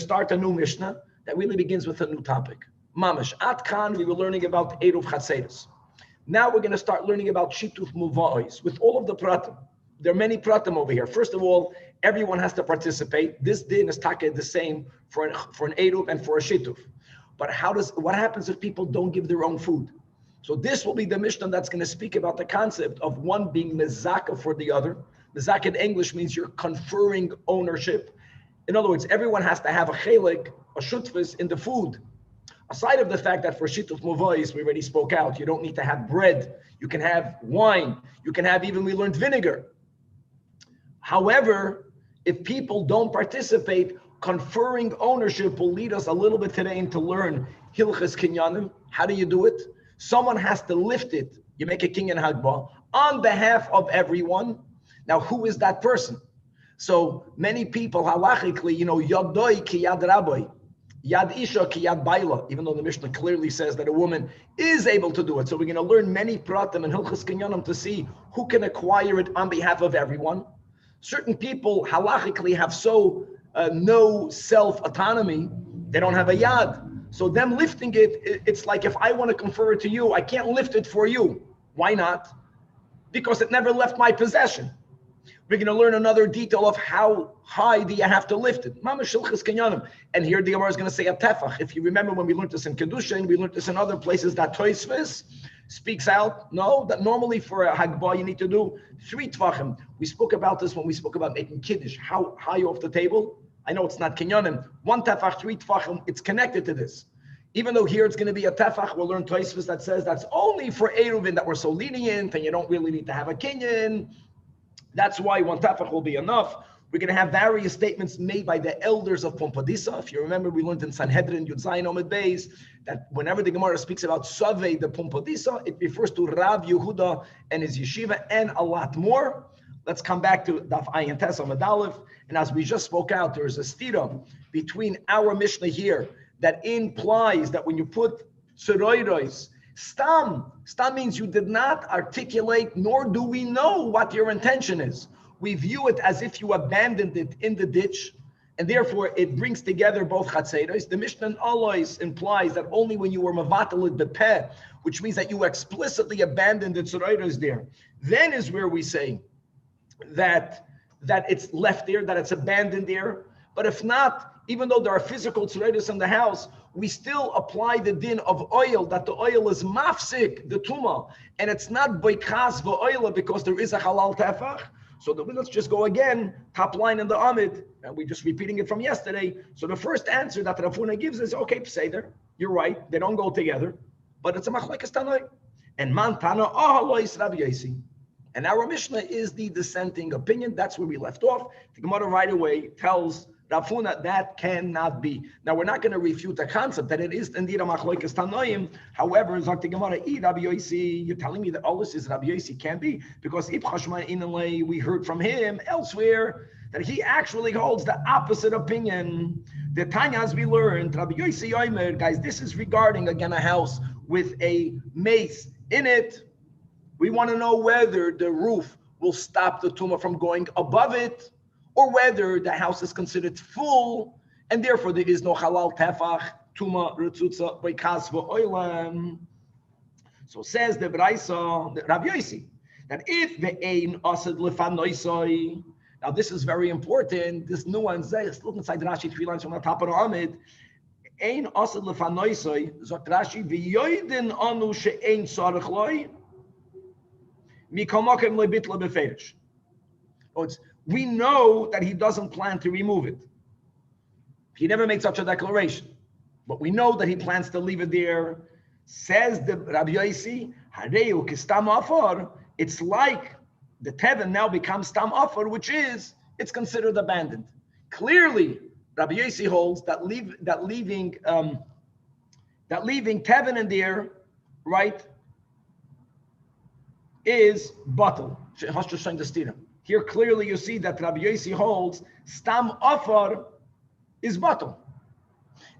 start a new Mishnah that really begins with a new topic. Mamash. At Khan, we were learning about Eruv Chatzeros. Now we're going to start learning about Shituf Muva'os with all of the pratim. There are many pratim over here. First of all, everyone has to participate. This din is taka the same for an Eruv and for a Shituf. But what happens if people don't give their own food? So this will be the Mishnah that's going to speak about the concept of one being mezaka for the other. Mezaka in English means you're conferring ownership. In other words, everyone has to have a chelik, a shutfis in the food. Aside of the fact that for shituf muvais, we already spoke out, you don't need to have bread. You can have wine. You can have even, we learned, vinegar. However, if people don't participate, conferring ownership will lead us a little bit today into learn hilchas kinyanim. How do you do it? Someone has to lift it. You make a kinyan hagbah on behalf of everyone. Now, who is that person? So many people halachically, yadoi ki yad rabbi. Yad Isha ki Yad Baila, even though the Mishnah clearly says that a woman is able to do it. So we're going to learn many pratim and hilchas kinyanim to see who can acquire it on behalf of everyone. Certain people halachically have no self-autonomy. They don't have a yad. So them lifting it, it's like if I want to confer it to you, I can't lift it for you. Why not? Because it never left my possession. We're going to learn another detail of how high do you have to lift it. And here the Gemara is going to say a tefach. If you remember when we learned this in Kedushin, we learned this in other places, that Tosfos speaks out, that normally for a hagbah you need to do 3 tvachim. We spoke about this when we spoke about making kiddush. How high off the table? I know it's not kinyanim. 1 tefach, 3 tvachim, it's connected to this. Even though here it's going to be a tefach, we'll learn Tosfos that says that's only for ERUVIN, that we're so lenient and you don't really need to have a kinyan. That's why 1 tefach will be enough. We're going to have various statements made by the elders of Pompadisa. If you remember, we learned in Sanhedrin, Yud Zayin Omid Beis, that whenever the Gemara speaks about Savei, the Pompadisa, it refers to Rav Yehuda and his yeshiva and a lot more. Let's come back to Daf Ayin Tes Amud Aleph. And as we just spoke out, there is a stira between our Mishnah here that implies that when you put Tzeroiros, Stam means you did not articulate, nor do we know what your intention is. We view it as if you abandoned it in the ditch, and therefore it brings together both chatzeros. The Mishnah always implies that only when you were mavatal bepeh, which means that you explicitly abandoned the tzeroros there, then is where we say that it's left there, that it's abandoned there. But if not, even though there are physical tzeroros in the house, we still apply the din of oil, that the oil is mafsik, the tuma, and it's not boikas v'oila because there is a halal tefach. So let's just go again, top line in the Amid, and we're just repeating it from yesterday. So the first answer that Rav Huna gives is, okay, Seder, you're right, they don't go together, but it's a machlekes tanoi. And man tana ahalois Rabbi Yosi. And our Mishnah is the dissenting opinion. That's where we left off. The Gemara right away tells Rav Huna that cannot be. Now we're not going to refute the concept that it is indeed a machlokes tanoim. However, Zok the Gemara, Rabbi Yosi, you're telling me that all this is Rabbi Yosi can't be, because Ib Chashman Inalei, we heard from him elsewhere that he actually holds the opposite opinion. The Tanya, as we learned, Rabbi Yosi Yomer, guys, this is regarding again a house with a mace in it. We want to know whether the roof will stop the tumah from going above it, or whether the house is considered full, and therefore there is no halal tefach, tuma, retzutza, boikas v'oilam. So says the Braisa, the Rabbi Yosi, that if the ein asad lefanoisoi, now this is very important, this nuance, look inside Rashi, 3 lines from the top of the Amid, ein asad lefanoisoi, zot Rashi, v'yoidin anu she'ein tzarech loi, mikomakem lebitla beferish. We know that he doesn't plan to remove it. He never made such a declaration, but we know that he plans to leave it there. Says the Rabbi Yosi, Hareu kistam afar. It's like the teven now becomes stam afar, which is it's considered abandoned. Clearly, Rabbi Yosi holds that leaving teven in there, right, is bottle. Here clearly you see that Rabbi Yosi holds stam afar is bottle.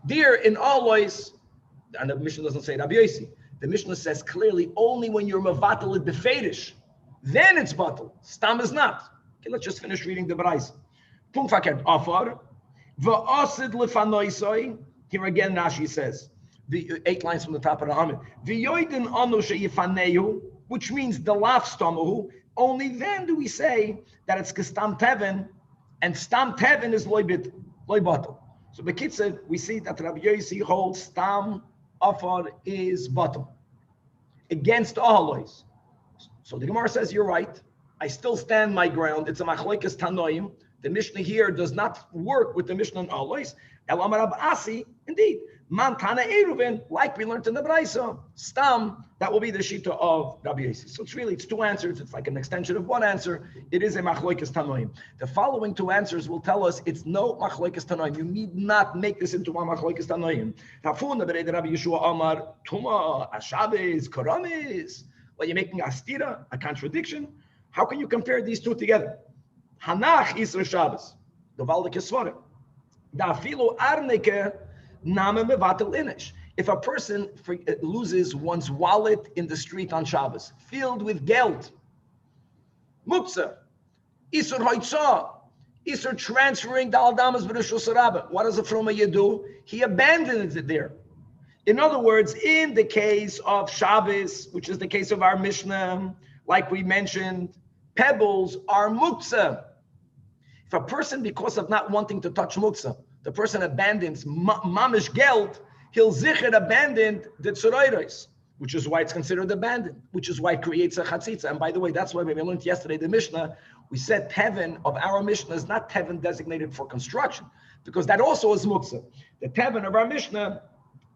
There in always, and the Mishnah doesn't say Rabbi Yosi. The Mishnah says clearly only when you're mavatal it beferish, then it's bottle. Stam is not. Okay, let's just finish reading the Braisa. Pum fakert afar V'asid lefanoisoi. Here again, Rashi says, the 8 lines from the top of the Amid. V'yoidin anu sheyifaneu, which means the laf stomahu. Only then do we say that it's kestam teven, and stam teven is loy batel. So bekitzer, we see that Rabbi Yossi holds stam afar is batel against all loys. So the Gemara says, you're right. I still stand my ground. It's a machlokes tanoim. The Mishnah here does not work with the Mishnah on always. El Amar Rab Asi, indeed. Man Tana ERUVIN, like we learned in the Braisa. Stam, that will be the shita of Rabbi Yossi. So it's 2 answers. It's like an extension of 1 answer. It is a machlokes tanoim. The following 2 answers will tell us it's no machlokes tanoim. You need not make this into one machlokes tanoim. Tafuna b'rei Rabbi Yeshua Amar Tuma Ashabes Koramis. Well, you're making a stira, a contradiction. How can you compare these 2 together? Tanach Isra Shabbos, the Valde Kesvarim. Da filo arneke name mevatel inish. If a person loses one's wallet in the street on Shabbos, filled with geld, muksa, Isur hoitza, Isur transferring the aldamas b'rishus rabbah. What does a froma do? He abandons it there. In other words, in the case of Shabbos, which is the case of our Mishnah, like we mentioned, pebbles are muksa. If a person, because of not wanting to touch muksa, the person abandons mamish geld, he'll zicher abandoned the tzureiros, which is why it's considered abandoned, which is why it creates a chatzitza. And by the way, that's why we learned yesterday the Mishnah, we said teven of our Mishnah is not teven designated for construction, because that also is muksa. The teven of our Mishnah,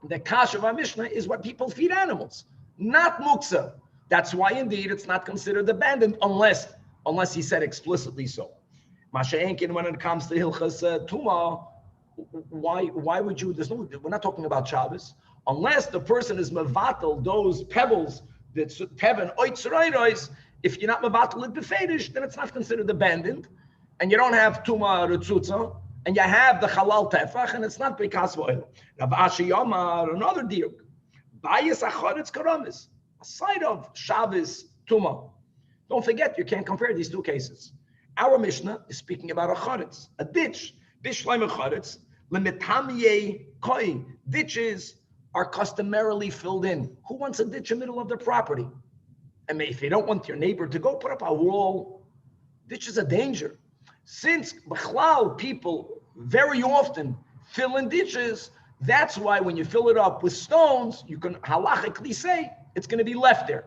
the kash of our Mishnah is what people feed animals, not muksa. That's why indeed it's not considered abandoned unless he said explicitly so. Masha'enkin, when it comes to hilchas tuma, why would you? We're not talking about Shabbos, unless the person is mevatel those pebbles that teven oitzreiros. If you're not mevatel it befedish, then it's not considered abandoned, and you don't have tuma retzutza, and you have the halal tefach, and it's not because of oil. Rav Ashi Yomar, another diuk, bayis achoretz karamis, a side of Shabbos tuma. Don't forget, you can't compare these 2 cases. Our Mishnah is speaking about a choretz, a ditch. Bishleim choretz, lemetamye koi. Ditches are customarily filled in. Who wants a ditch in the middle of their property? I mean, if you don't want your neighbor to go put up a wall, ditch is a danger. Since b'chlal people very often fill in ditches, that's why when you fill it up with stones, you can halachically say it's going to be left there.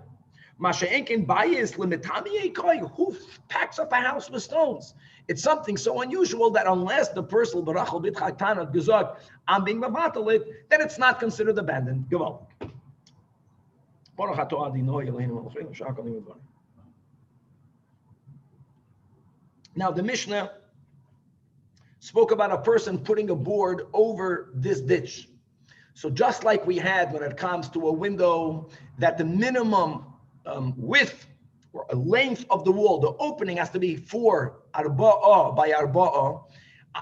Masha'enkin bayis lemetamye koi. Who packs up a house with stones? It's something so unusual that unless the person barachal b'chaktanat gezok, I'm being mavatalit, then it's not considered abandoned. Go on. Now the Mishnah spoke about a person putting a board over this ditch. So just like we had when it comes to a window, that the minimum width or a length of the wall, the opening has to be 4 arba'ah by arba'ah.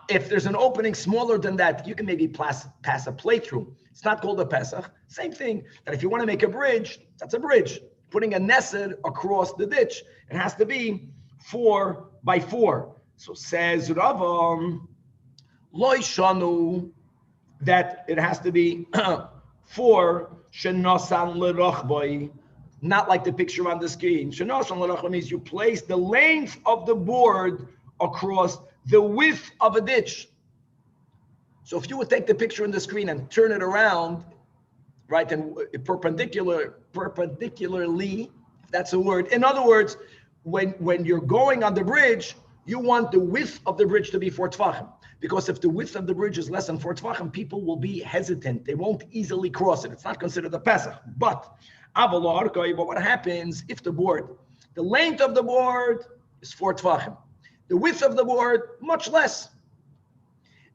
If there's an opening smaller than that, you can maybe pass a plate through. It's not called a pesach. Same thing, that if you want to make a bridge, that's a bridge. Putting a nesed across the ditch, it has to be 4 by 4. So says Rav, Loi shanu, that it has to be 4 shenosan lerochboi. Not like the picture on the screen. Shenosan lerochboi means you place the length of the board across the width of a ditch. So if you would take the picture on the screen and turn it around, right, and perpendicularly, if that's a word. In other words, when you're going on the bridge, you want the width of the bridge to be 4 tefachim. Because if the width of the bridge is less than 4 tefachim, people will be hesitant. They won't easily cross it. It's not considered a pesach. But what happens if the length of the board is 4 tefachim, the width of the board much less,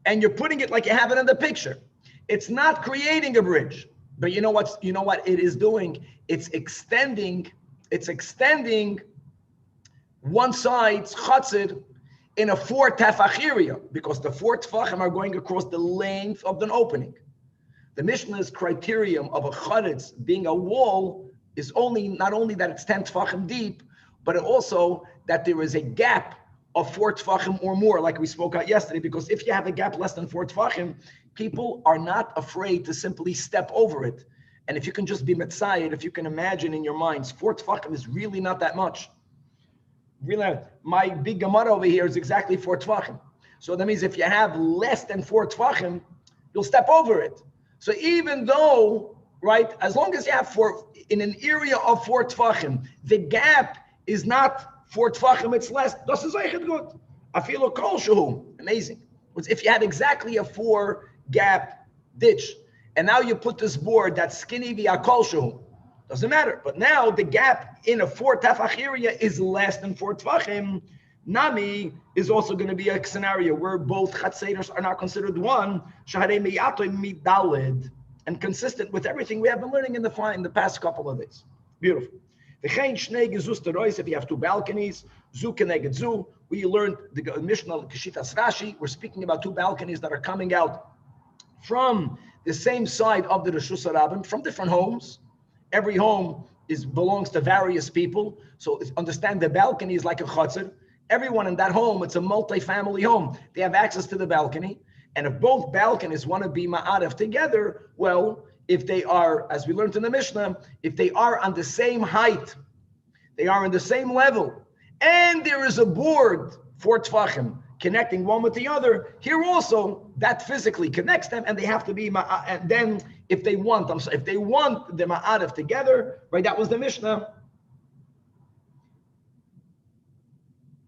and you're putting it like you have it in the picture? It's not creating a bridge, but you know what it is doing? It's extending one side's chatzir in a 4 tefach area, because the 4 tefachim are going across the length of the opening. The Mishnah's criterion of a charetz being a wall is not only that it's 10 tefachim deep, but also that there is a gap of 4 tefachim or more, like we spoke out yesterday, because if you have a gap less than 4 tefachim, people are not afraid to simply step over it. And if you can just be mitzayed, if you can imagine in your minds, 4 tefachim is really not that much. Really, my big Gemara over here is exactly 4 tefachim. So that means if you have less than 4 tefachim, you'll step over it. So even though, right, as long as you have 4, in an area of 4 tefachim, the gap is not 4 tefachim, it's less. Das is echt good. Afilo kol shehu. Amazing. If you had exactly a 4 gap ditch, and now you put this board that's skinny via kol shehu, doesn't matter. But now the gap in a 4 tefach area is less than 4 tefachim. Nami is also going to be a scenario where both chatzeros are not considered one, shaharei miyatoy midalid, and consistent with everything we have been learning in the past couple of days. Beautiful. If you have 2 balconies, zu keneged zu, we learned the Mishnah Keshitas Rashi. We're speaking about 2 balconies that are coming out from the same side of the Reshus HaRabim, from different homes. Every home belongs to various people. So understand the balcony is like a chutzner. Everyone in that home, it's a multi-family home. They have access to the balcony. And if both balconies want to be ma'aref together, well, if they are, as we learned in the Mishnah, if they are on the same height, they are on the same level, and there is a board for tefachim connecting one with the other, here also, that physically connects them, and they have to be, and then if they want the ma'aref together, right, that was the Mishnah.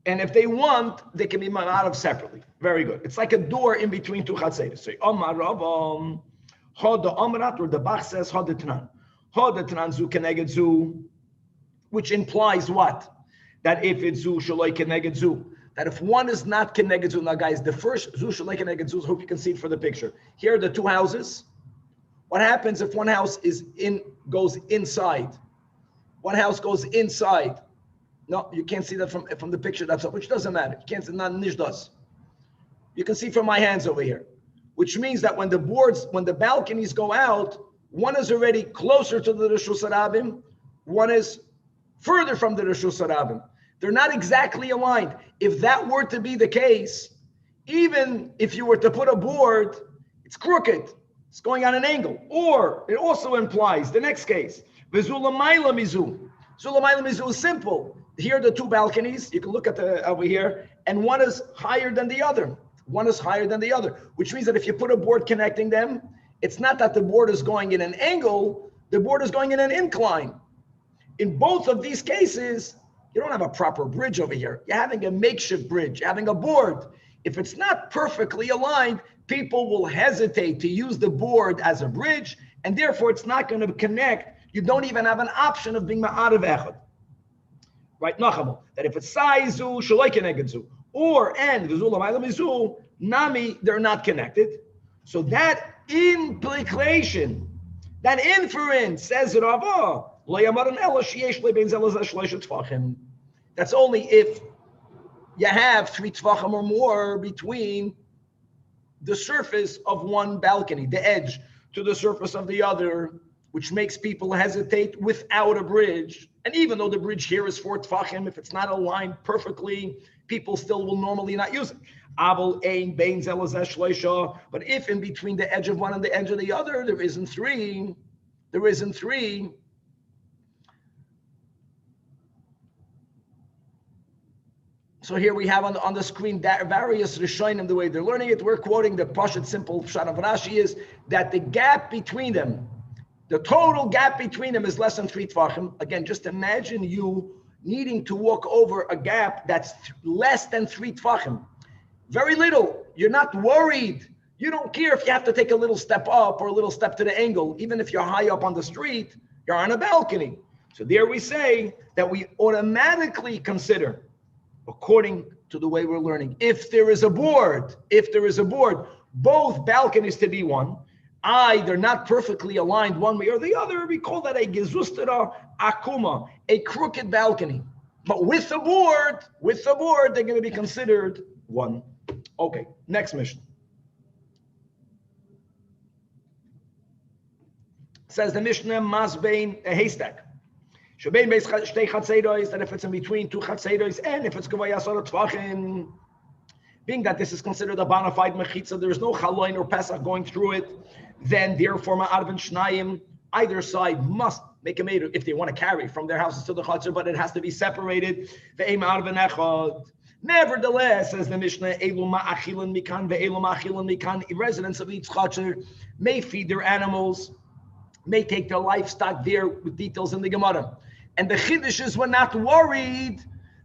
And if they want, they can be ma'aref separately. Very good. It's like a door in between 2 chatzeros. So, Omar Rav, Hoda Omrat, or the Bach says Hoda Tnan. Hoda Tnan zu keneged zu, which implies what? That if it's zu shaloi keneged zu, that if one is not keneged zu, now guys, the first zu shaloi keneged zu, I hope you can see it for the picture. Here are the 2 houses. What happens if one house goes inside? One house goes inside. No, you can't see that from the picture. That's which doesn't matter. You can't see, not nish does. You can see from my hands over here, which means that when the balconies go out, one is already closer to the Reshus HaRabim, one is further from the Reshus HaRabim. They're not exactly aligned. If that were to be the case, even if you were to put a board, it's crooked. It's going on an angle. Or it also implies the next case. V'zulamayla mizu. Zulamayla mizu is simple. Here are the 2 balconies. You can look at over here, and one is higher than the other. One is higher than the other, which means that if you put a board connecting them, it's not that the board is going in an angle, the board is going in an incline. In both of these cases, you don't have a proper bridge over here. You're having a makeshift bridge, you're having a board. If it's not perfectly aligned, people will hesitate to use the board as a bridge, and therefore it's not going to connect. You don't even have an option of being ma'arav echad. Right, nachamo, that if it's saizu, shaloi keneged zu, or and v'zula ma'ila mizu, nami, they're not connected. So that implication, that inference, says Rava, that's only if you have 3 tefachim or more between the surface of one balcony, the edge, to the surface of the other, which makes people hesitate without a bridge. And even though the bridge here is 4 tefachim, if it's not aligned perfectly, people still will normally not use it. But if in between the edge of one and the edge of the other, there isn't 3, so here we have on the screen that various Rishonim, the way they're learning it. We're quoting the Pashut simple Pshat of Rashi is that the gap between them, the total gap between them is less than 3 tefachim. Again, just imagine you needing to walk over a gap that's less than 3 tefachim. Very little. You're not worried. You don't care if you have to take a little step up or a little step to the angle. Even if you're high up on the street, you're on a balcony. So there we say that we automatically consider, according to the way we're learning, if there is a board, both balconies to be one, they're not perfectly aligned one way or the other, we call that a gezustera akuma, a crooked balcony. But with the board, they're going to be considered one. Okay, next Mishnah. Says the Mishnah, masbein a haystack. That if it's in between two chatzeros, and if it's Gavaya Asara Tvachim, being that this is considered a bona fide mechitza, there is no chaloin or pesach going through it, then therefore ma'arvin shnayim, either side must make a meter if they want to carry from their houses to the chatzor, but it has to be separated. Ve'em ma'arvin echad. Nevertheless, says the Mishnah, elu ma'achilan mikan ve'elu ma'achilan mikan. Residents of each chatzor may feed their animals, may take their livestock there, with details in the Gemara. And the chiddushes were not worried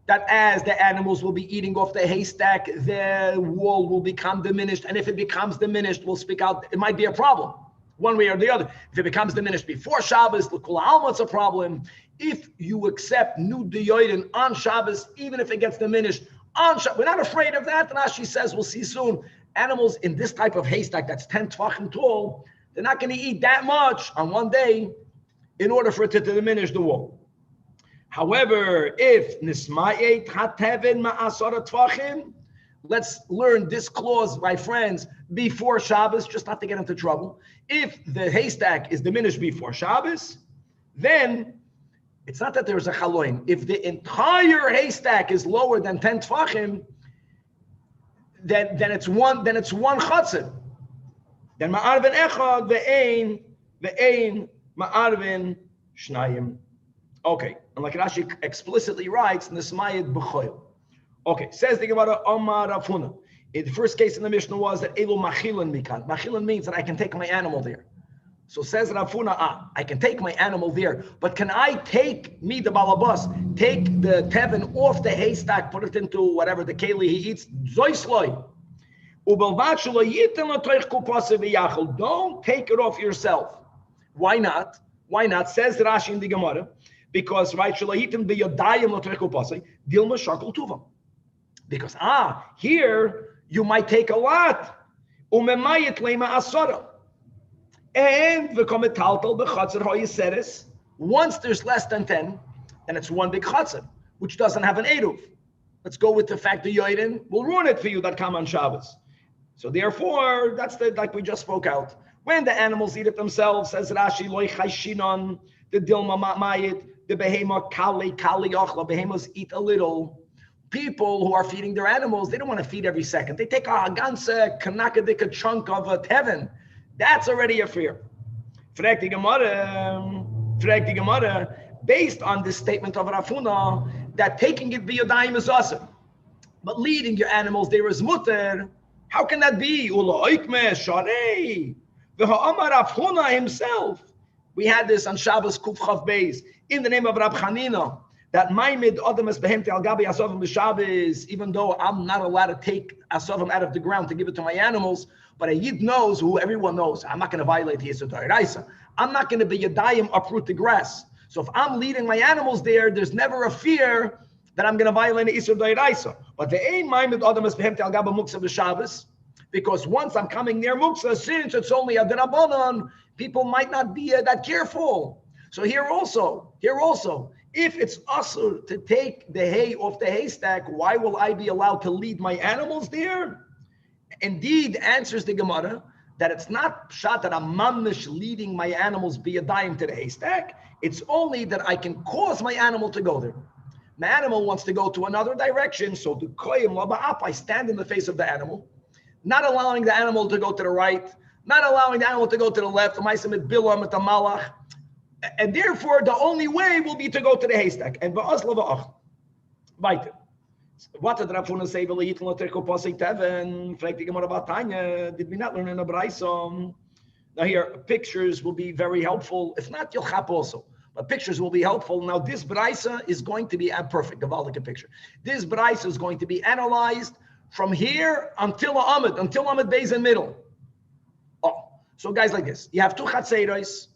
that as the animals will be eating off the haystack, the wall will become diminished. And if it becomes diminished, we'll speak out, it might be a problem, one way or the other. If it becomes diminished before Shabbos, l'kol alma, it's a problem. If you accept new diyoidin on Shabbos, even if it gets diminished on Shabbos, we're not afraid of that. And Rashi says, we'll see soon, animals in this type of haystack that's 10 tvachim tall, they're not going to eat that much on one day in order for it to diminish the wall. However, if nismayet hateven ma'asara tvachim, let's learn this clause, my friends, before Shabbos, just not to get into trouble. If the haystack is diminished before Shabbos, then it's not that there's a chaloin. If the entire haystack is lower than 10 tvachim, then it's one chatzir. Then ma'arvin echad ve'ein ma'arvin shnayim. Okay, and like Rashi explicitly writes, Nismayed b'choil. Okay, says the Gemara, Omar Rafuna. The first case in the Mishnah was that Elu machilan mikan. Machilan means that I can take my animal there. So says Rafuna, I can take my animal there, but can I take me, the balabas, take the tevin off the haystack, put it into whatever the keli he eats, zoisloi. Don't take it off yourself. Why not? Why not? Says Rashi in the Gemara. Because because here you might take a lot, and once there's less than 10, then it's one big chatzar, which doesn't have an eruv. Let's go with the fact that yoidin will ruin it for you that come on Shabbos. So therefore, that's like we just spoke out. When the animals eat it themselves, says Rashi, loy chayshinon, the dilma ma'mayit, the behema kali ochla, behemoths eat a little. People who are feeding their animals, they don't want to feed every second. They take a ganze kanakadika chunk of a tevin. That's already a fear. Frag the Gemara, based on this statement of Rafuna, that taking it biyodayim is awesome, but leading your animals there is mutter. How can that be? Ula oikme sharei. V'ha'amar Rafuna himself. We had this on Shabbos Kuf Chav Beis in the name of Rab Chanina, that Maimid Adamas Behemte Al Gabi Asovim B'Shabbos, even though I'm not allowed to take Asovim out of the ground to give it to my animals, but a Yid knows, who everyone knows, I'm not going to violate the Yisur Ta'iraisa. I'm not going to be Yadayim uproot the grass. So if I'm leading my animals there, there's never a fear that I'm going to violate the Yisur Ta'iraisa. But the Ein Maimid Adamas Behemte Al Gabi Muksa B'Shabbos, because once I'm coming near Muksa, since it's only a Derabanan, people might not be that careful. So here also, if it's usur to take the hay off the haystack, why will I be allowed to lead my animals there? Indeed, answers the Gemara that it's not pshat that I'm mamish leading my animals biyadayim to the haystack. It's only that I can cause my animal to go there. My animal wants to go to another direction, so to koyim laba'ap, I stand in the face of the animal, not allowing the animal to go to the right, not allowing the animal to go to the left, and therefore the only way will be to go to the haystack. And what did Rafuna say? Did we not learn in a Braisa? Now here, pictures will be very helpful. If not, you'll chap also. But pictures will be helpful. Now this Braisa is going to be a perfect, Gavaldic picture. This Braisa is going to be analyzed from here until Ahmed Beis in middle. So guys, like this, you have two chatzeros.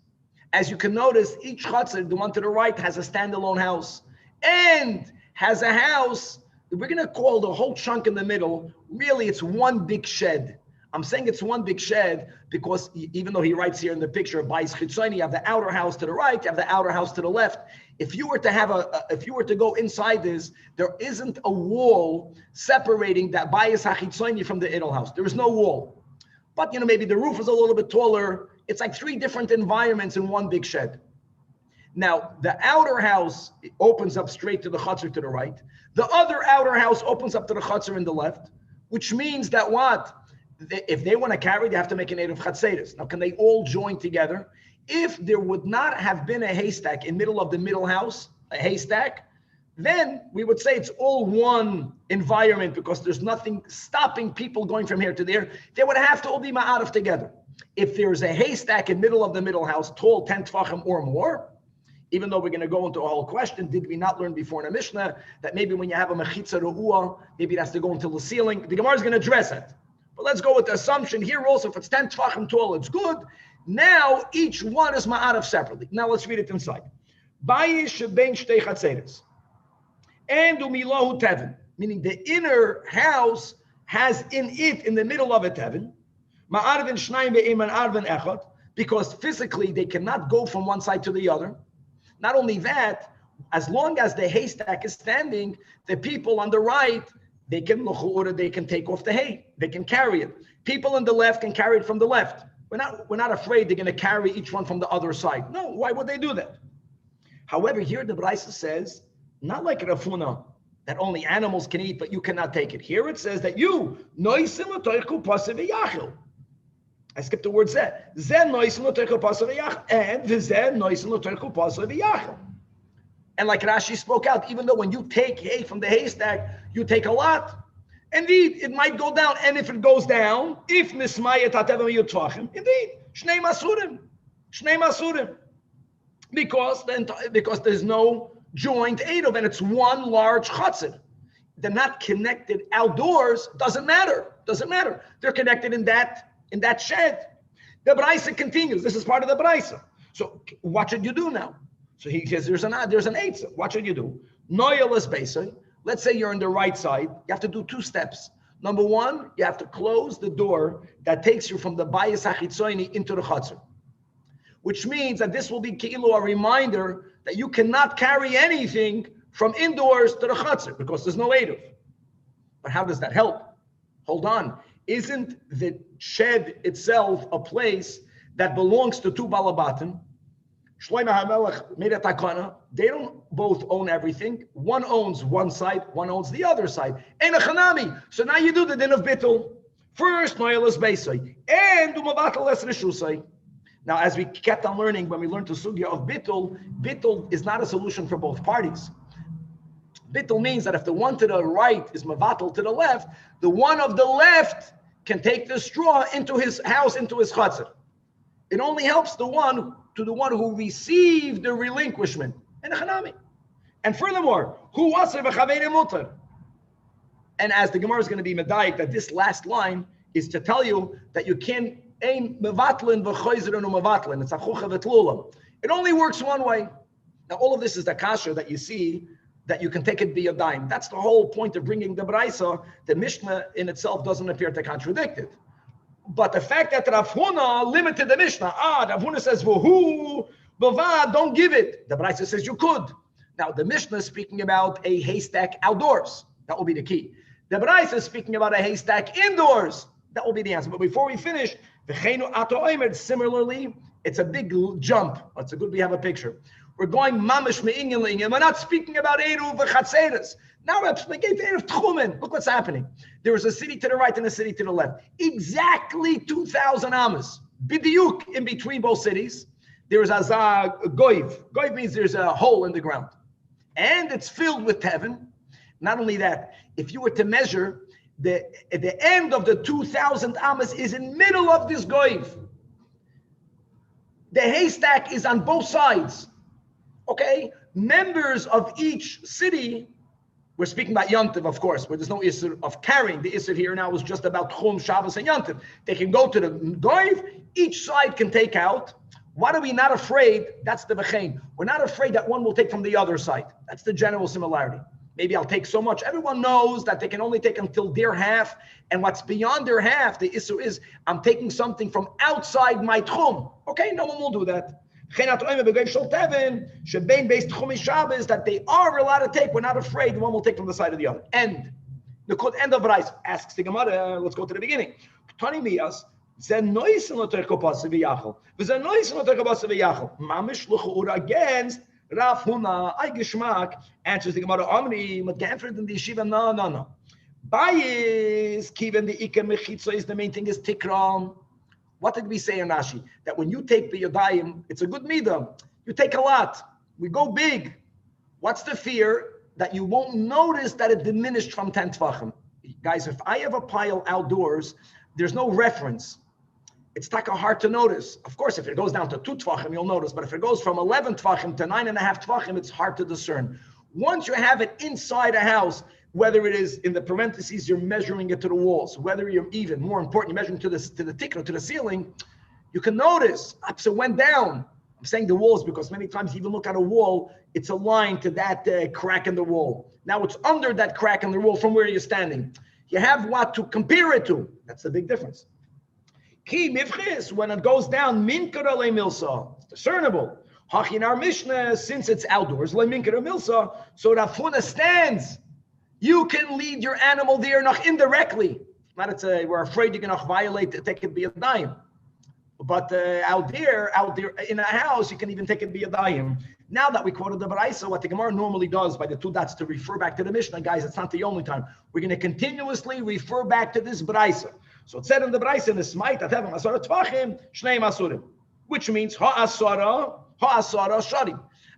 As you can notice, each chatzer, the one to the right, has a standalone house and has a house. We're going to call the whole chunk in the middle. Really, it's one big shed. I'm saying it's one big shed because even though he writes here in the picture, Bais Chitzoni, you have the outer house to the right, you have the outer house to the left. If you were to go inside this, there isn't a wall separating that Bais HaChitzoni from the inner house. There is no wall. But, maybe the roof is a little bit taller. It's like three different environments in one big shed. Now, the outer house opens up straight to the chutzner to the right. The other outer house opens up to the chutzner in the left, which means that what? If they want to carry, they have to make an Eruv Chatzeres. Now, can they all join together? If there would not have been a haystack in middle of the middle house, a haystack, then we would say it's all one environment because there's nothing stopping people going from here to there. They would have to all be ma'arif together. If there's a haystack in middle of the middle house, tall 10 tefachim or more, even though we're going to go into a whole question, did we not learn before in a Mishnah that maybe when you have a mechitza ru'ah, maybe it has to go into the ceiling? The Gemara is going to address it. But let's go with the assumption here also, if it's 10 tefachim tall, it's good. Now, each one is ma'arif separately. Now, let's read it inside. Bayish shebein shtei chatzeres. And umilahu tevin, meaning the inner house has in it, in the middle of a tevin, ma'arvin shnayim ve'eman arvin echad, because physically they cannot go from one side to the other. Not only that, as long as the haystack is standing, the people on the right, they can take off the hay, they can carry it. People on the left can carry it from the left. We're not afraid they're going to carry each one from the other side. No, why would they do that? However, here the Brisa says, not like Rafuna, that only animals can eat, but you cannot take it. Here it says that you, I skipped the word zeh. And like Rashi spoke out, even though when you take hay from the haystack, you take a lot. Indeed, it might go down. And if it goes down, if nismayet hatevim yutvachim, indeed, shnei masurim. Because there's no joint eruv, and it's one large chutzner. They're not connected outdoors. Doesn't matter. They're connected in that shed. The Brisa continues. This is part of the Brisa. So what should you do now? So he says there's an eitzah. What should you do? Noyalas beisay. Let's say you're on the right side. You have to do two steps. Number one, you have to close the door that takes you from the bayis hachitzoini into the chutzner, which means that this will be keilu a reminder that you cannot carry anything from indoors to the chutzner because there's no eruv. But how does that help? Hold on. Isn't the shed itself a place that belongs to two balabatim? Shlomo HaMelech made a takana. They don't both own everything. One owns one side, one owns the other side. Ein chanami. So now you do the din of bittul. First, noyelas beisay, and umavatal es rishusay. Now, as we kept on learning, when we learned the sugya of bittul is not a solution for both parties. Bittul means that if the one to the right is mavatal to the left, the one of the left can take the straw into his house, into his chutzner. It only helps the one who received the relinquishment. And furthermore, who was mutar? And as the Gemara is going to be medayik, that this last line is to tell you that you can't aim mevatlin v'choyzrin u'mevatlin. It's achucha v'tlulam. It only works one way. Now, all of this is the kasher that you see, that you can take it be a dime. That's the whole point of bringing the Brisa. The Mishnah in itself doesn't appear to contradict it. But the fact that Rav Huna limited the Mishnah, Rav Huna says, V'hu, Bava, don't give it. The Brisa says you could. Now, the Mishnah is speaking about a haystack outdoors. That will be the key. The Brisa is speaking about a haystack indoors. That will be the answer. But before we finish, similarly, it's a big jump. It's good we have a picture. We're going mamish me'ingeling, and we're not speaking about eruv v'chatzeres. Now we're speaking eruv tchumen. Look what's happening. There is a city to the right and a city to the left. Exactly 2,000 amas. Bidiyuk in between both cities. There is a goiv. Goiv means there's a hole in the ground. And it's filled with tevin. Not only that, if you were to measure, at the end of the 2,000 amas is in middle of this goiv. The haystack is on both sides. Okay, members of each city, we're speaking about Yontiv, of course, where there's no issur of carrying. The issur here now is just about Chum, Shabbos, and Yontiv. They can go to the Goiv, each side can take out. Why are we not afraid? That's the Bechain. We're not afraid that one will take from the other side. That's the general similarity. Maybe I'll take so much. Everyone knows that they can only take until their half, and what's beyond their half, the issur is, I'm taking something from outside my Chum. Okay, no one will do that. That they are allowed to take, we're not afraid one will take from the side of the other. End. The end of Rais asks the Gemara, let's go to the beginning. Against Rav Huna, I Geschmack, answers the Gemara Omri, but Ganfred in the Yeshiva, no. Bias, Kiven the Ika Mechitza is the main thing is Tikram. What did we say in Rashi? That when you take the Yodayim, it's a good midah. You take a lot. We go big. What's the fear? That you won't notice that it diminished from 10 Tvachim. Guys, if I have a pile outdoors, there's no reference. It's taka hard to notice. Of course, if it goes down to 2 Tvachim, you'll notice. But if it goes from 11 Tvachim to 9.5 Tvachim, it's hard to discern. Once you have it inside a house, whether it is in the parentheses, you're measuring it to the walls, whether you're even, more important, you're measuring to the tikra, to the ceiling, you can notice, so it went down. I'm saying the walls because many times you even look at a wall, it's aligned to that crack in the wall. Now it's under that crack in the wall from where you're standing. You have what to compare it to. That's the big difference. Ki mivchis, when it goes down, minkara le milsa, it's discernible. Hach in our Mishnah, since it's outdoors, le minkara milsa, so Rafuna stands. You can lead your animal there noch indirectly. Not it's we're afraid you're going to violate it, take it be a dime. But out there in a house, you can even take it be a dime. Now that we quoted the Baraisa, what the Gemara normally does by the 2 dots to refer back to the Mishnah, guys, it's not the only time. We're going to continuously refer back to this Baraisa. So it said in the Baraisa, in the Smite, Atevim Asara Tvachim, Shnei Masurim, which means Ha'asara Shari.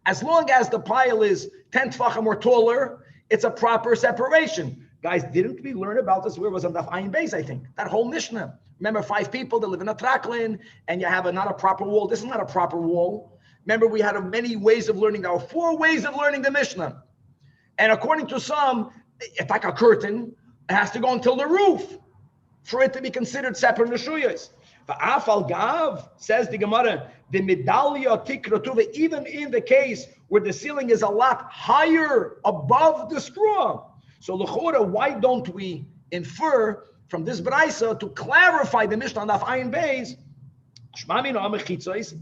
As long as the pile is 10 Tvachim or taller, it's a proper separation. Guys, didn't we learn about this? Where was on Daf Ayin Beis, I think? That whole Mishnah. Remember 5 people that live in a traklin, and you have not a proper wall. This is not a proper wall. Remember, we had many ways of learning. There were 4 ways of learning the Mishnah. And according to some, it's like a curtain. It has to go until the roof for it to be considered separate neshuyos. Va'afal gav, says the Gemara, the medallia tikra, even in the case where the ceiling is a lot higher above the straw. So l'chora, why don't we infer from this Braisa to clarify the Mishnah on Daf Ayin Beis,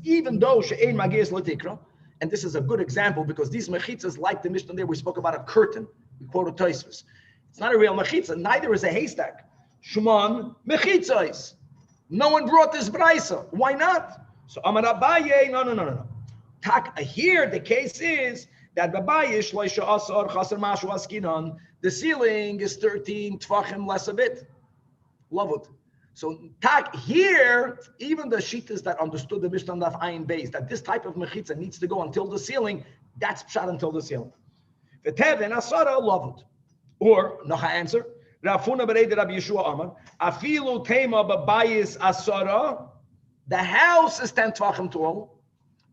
even though she'ein magis l'tikra, and this is a good example because these mechitzas, like the Mishnah there, we spoke about a curtain. We quoted Tosfos. It's not a real mechitza. Neither is a haystack. Shman mechitzas. No one brought this Braisa. Why not? So Amar Abaye, no. Here the case is that the ceiling is 13 Tvachim less a bit. Love it. So here, even the shittas that understood the Mishnah of Ayin Beis, that this type of mechitza needs to go until the ceiling, that's pshat until the ceiling. V'teven asara, love it. Or, Nocha answer, Rafuna Bereid Rabbi Yeshua Amar, Afilu Tema Babayis Asara, the house is 10 Tvachim tall,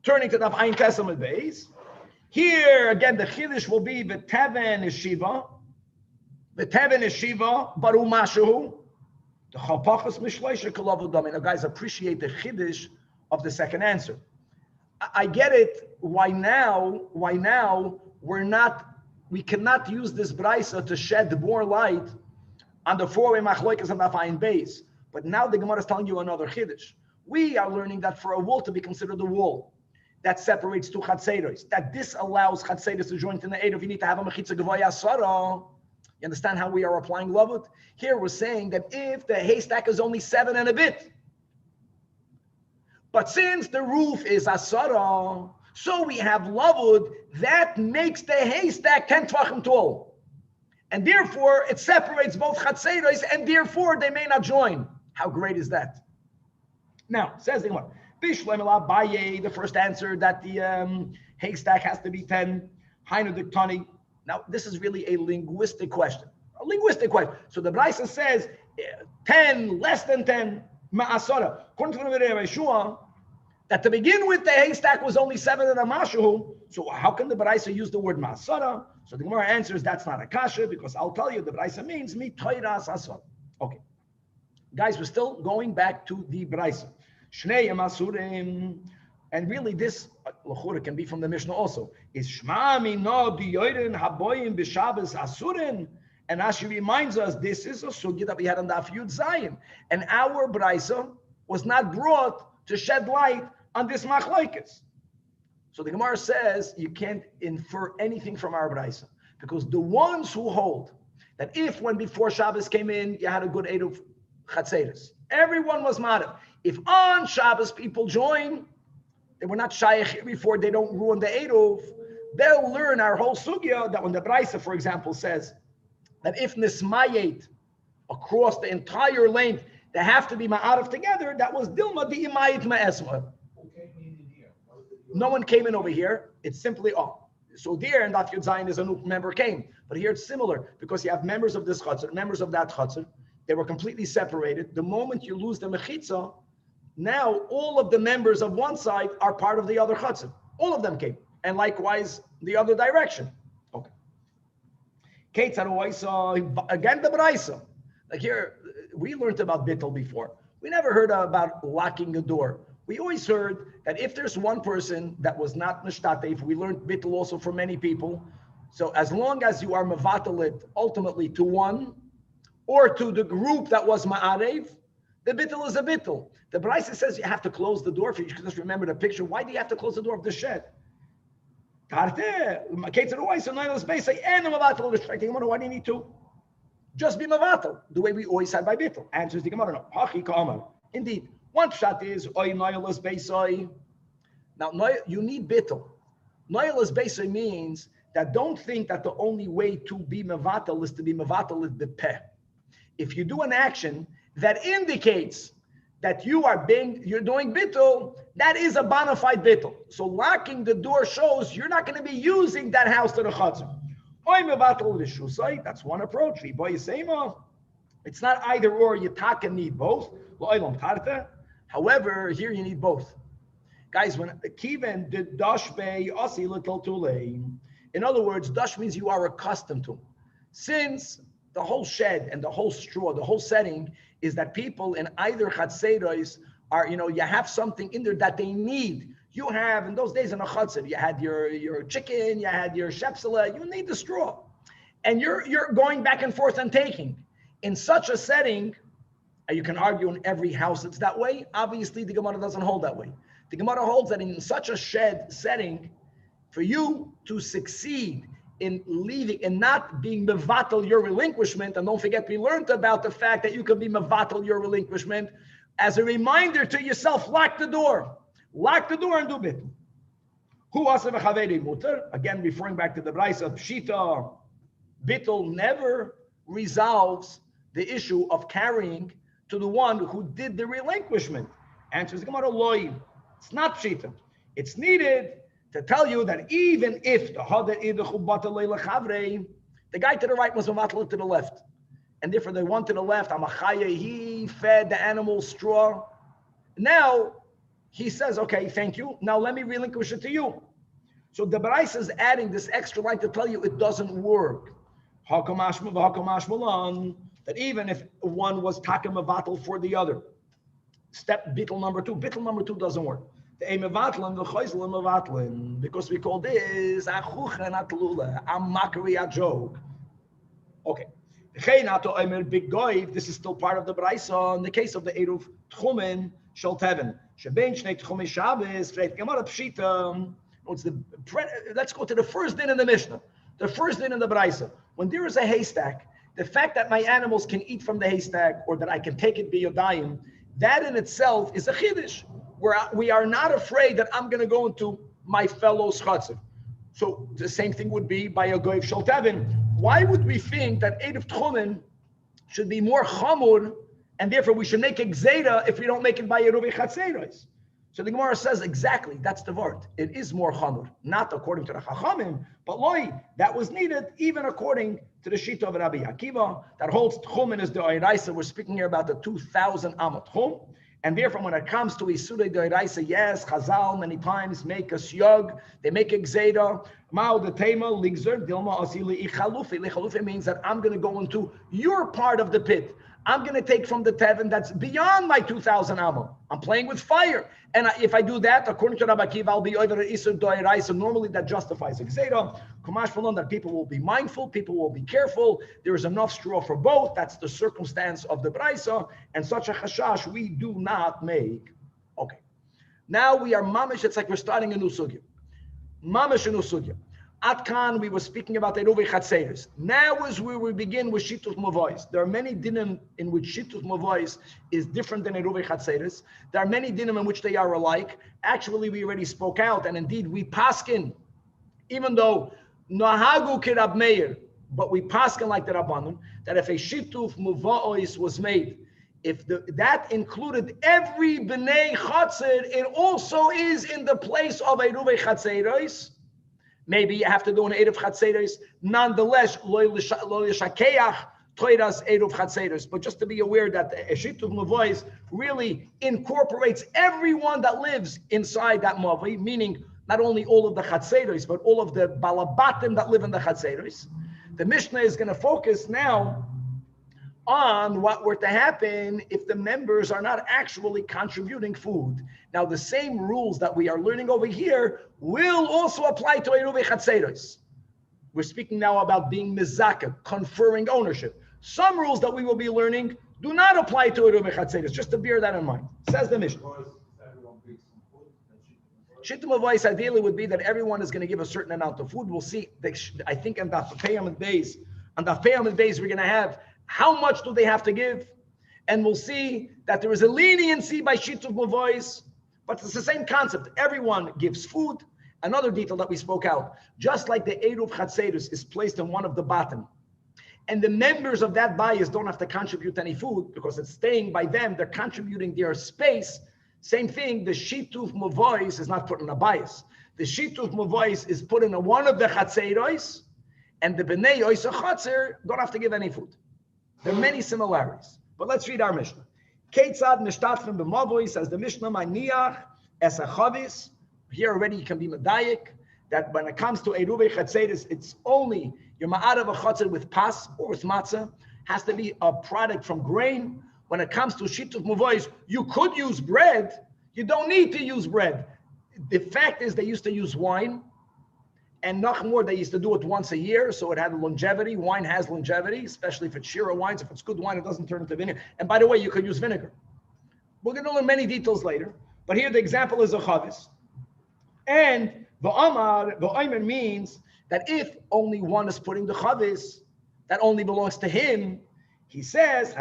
turning to the Ayin Testament base. Here, again, the Chiddush will be V'teven is Shiva, Baru Mashu, the Chapachas Mishleisha Kalavu Dami. Now, guys, appreciate the Chiddush of the second answer. I get it. Why now we cannot use this Braisa to shed more light on the 4-way machloikas and Ayin Beis. But now the Gemara is telling you another Chiddush. We are learning that for a wall to be considered a wall, that separates 2 Chatzeros, that this allows Chatzeros to join in the Eruv. You need to have a Mechitza Gevaya Sara. You understand how we are applying Lavut? Here we're saying that if the haystack is only 7 and a bit, but since the roof is Asara, so we have Lavut, that makes the haystack 10 Tvachim tall. And therefore, it separates both Chatzeros, and therefore they may not join. How great is that? Now, says the Gemara, the first answer that the haystack has to be 10, Hainu Diktani. Now, this is really a linguistic question. So the Braisa says 10, less than 10, ma'asara. According to the Yeshua, that to begin with, the haystack was only 7 and a mashu. So how can the Braisa use the word ma'asara? So the Gemara answers that's not a kasha, because I'll tell you the Braisa means mi toiras asara. Okay. Guys, we're still going back to the Braisa. Shnei masurim. And really, this l'chura can be from the Mishnah also. Is Shma mino diyorin haboyim b'Shabbos asurin? And Ashi reminds us this is a sugya that we had on the Yud Zayin, and our Braisa was not brought to shed light on this machlokes. So the Gemara says you can't infer anything from our Braisa, because the ones who hold that if when before Shabbos came in you had a good 8 of Chatzeres, Everyone was ma'ariv. If on Shabbos people join, they were not shaykh before, they don't ruin the Eruv, they'll learn our whole sugya that when the Braisa, for example, says that if nismayet across the entire length, they have to be ma'ariv together, that was Dilma di imayit ma'esma. No one came in over here. It's simply, so there in Daf Yud Zayin is a new member came. But here it's similar because you have members of this chutzner, members of that chutzner. They were completely separated. The moment you lose the mechitza, now all of the members of one side are part of the other chutzner. All of them came. And likewise, the other direction. Okay. Again, the Braisa. Like here, we learned about bittul before. We never heard about locking a door. We always heard that if there's one person that was not mishtatev, we learned bittul also for many people. So as long as you are mevatalit ultimately to one or to the group that was ma'arev, the bittul is a bittul. The Braisa says you have to close the door. If you just remember the picture, why do you have to close the door of the shed? Why do you need to? Just be mevatel, the way we always said by bittul. Answers the Gemara, no. Indeed. One shot is oy noyelas beisoy. Now you need bittul. Noyelas beisoy means that don't think that the only way to be mevatel is to be mevatel with the peh. If you do an action that indicates that you're doing bittul, that is a bona fide bittul. So locking the door shows you're not going to be using that house to the chutzner. Oy mevatel l'shusay. That's one approach. It's not either or. You taka need both. However, here you need both. Guys, when Kiven did dashbei asi little tulei. In other words, dash means you are accustomed to. Since the whole shed and the whole straw, the whole setting is that people in either chatzeiros are, you have something in there that they need. You have, in those days in a chatzir, you had your chicken, you had your shepsela, you need the straw. And you're going back and forth and taking. In such a setting, you can argue in every house it's that way. Obviously, the Gemara doesn't hold that way. The Gemara holds that in such a shed setting, for you to succeed in leaving and not being mevatel your relinquishment, and don't forget, we learned about the fact that you can be mevatel your relinquishment. As a reminder to yourself, lock the door. Lock the door and do bittul. Who asa v'chaveri muter? Again, referring back to the Braisa of Pshita, bittul never resolves the issue of carrying to the one who did the relinquishment. Answers the Gemara, loy. It's not pshita. It's needed to tell you that even if the guy to the right was mamatla to the left, and therefore the one to the left, he fed the animal straw. Now he says, okay, thank you. Now let me relinquish it to you. So the Braisa is adding this extra line to tell you it doesn't work. That even if one was takim mevatel for the other. Step bittul number two. Bittul number two doesn't work. The mevatlin, the choisel mevatlin, because we call this a chuchen atlula, a mockery, a joke. Okay. This is still part of the Braisa in the case of the Eruv Tchumen Shel Teven. Shebein Shnei Tchumei Shabbos, Gemara Pshita. Let's go to the first din in the Mishnah. The first din in the Braisa. When there is a haystack, the fact that my animals can eat from the haystack or that I can take it biyodayim, that in itself is a chiddush. Where we are not afraid that I'm going to go into my fellow's chutzner. So the same thing would be by a goyv shel tevin. Why would we think that Eruv Tchumen should be more chamur, and therefore we should make a gzeira if we don't make it by Eruv Chatzeiros? So the Gemara says exactly, that's the word. It is more chamur, not according to the Chachamim, but loy, that was needed even according to the Shita of Rabbi Akiva, that holds Tchumen is the Oiraisa. We're speaking here about the 2,000 Amot Tchum. And therefore, when it comes to Isurei D'Oraisa, yes, Chazal many times make a shiur, they make a gzeira. Mao the tema ligzer dilma asili ichalufi. Ichalufi means that I'm going to go into your part of the pit. I'm going to take from the tevin that's beyond my 2,000 amma. I'm playing with fire. And if I do that, according to Rabbi Akiva, I'll be over Isurei D'Oraisa. Normally, that justifies a gzeira. Kumash Falon, that people will be mindful, people will be careful. There is enough straw for both. That's the circumstance of the Braisa. And such a chashash we do not make. Okay. Now we are mamish. It's like we're starting a new sugya. Mamish a new sugya. Atkan, we were speaking about Eruvei Chatzeres. Now is where we begin with Shituf Mavois. There are many dinim in which Shituf Mavois is different than Eruvei Chatzeres. There are many dinim in which they are alike. Actually, we already spoke out, and indeed we paskin, even though Nahagu Kirab Meir, but we paskin like the Rabbanon, that if a Shituf Mavois was made, if that included every B'nai Chatzer, it also is in the place of Eruvei Chatzeres. Maybe you have to do an Eruv Chatzeres. Nonetheless, lo yishakeach toiras Eruv Chatzeres. But just to be aware that the Shituf Mavois really incorporates everyone that lives inside that Mavoi, meaning not only all of the Chatzeres, but all of the Balabatim that live in the Chatzeres. The Mishnah is going to focus now on what were to happen if the members are not actually contributing food. Now, the same rules that we are learning over here will also apply to Eruvei Chatzeres. We're speaking now about being mizaka, conferring ownership. Some rules that we will be learning do not apply to Eruvei Chatzeres, just to bear that in mind. Says the Mishnah. Shittum Mavois ideally would be that everyone is going to give a certain amount of food. We'll see, I think on the Peyam days, we're going to have how much do they have to give? And we'll see that there is a leniency by Shituf Mavois, but it's the same concept. Everyone gives food. Another detail that we spoke out, just like the Eruv Chatzeres is placed in one of the bottom, and the members of that bias don't have to contribute any food because it's staying by them, they're contributing their space. Same thing, the Shituf Mavois is not put in a bias. The Shituf Mavois is put in one of the Chatzeros, and the B'nai Oisa Chatzer don't have to give any food. There are many similarities, but let's read our Mishnah. Keitzad nishtatfim b'mavoi, says the Mishnah, ma'niach es chavis. Here already you can be medayik that when it comes to Eruvei Chatzeres, it's only your ma'arav a chatzer with pas or with matzah, has to be a product from grain. When it comes to Shituf Mavois, you could use bread. You don't need to use bread. The fact is they used to use wine. And noch more, they used to do it once a year, so it had longevity. Wine has longevity, especially if it's shiur wines. If it's good wine, it doesn't turn into vinegar. And by the way, you could use vinegar. We're going to learn many details later, but here the example is a chavis. And v'amar means that if only one is putting the chavis, that only belongs to him. He says,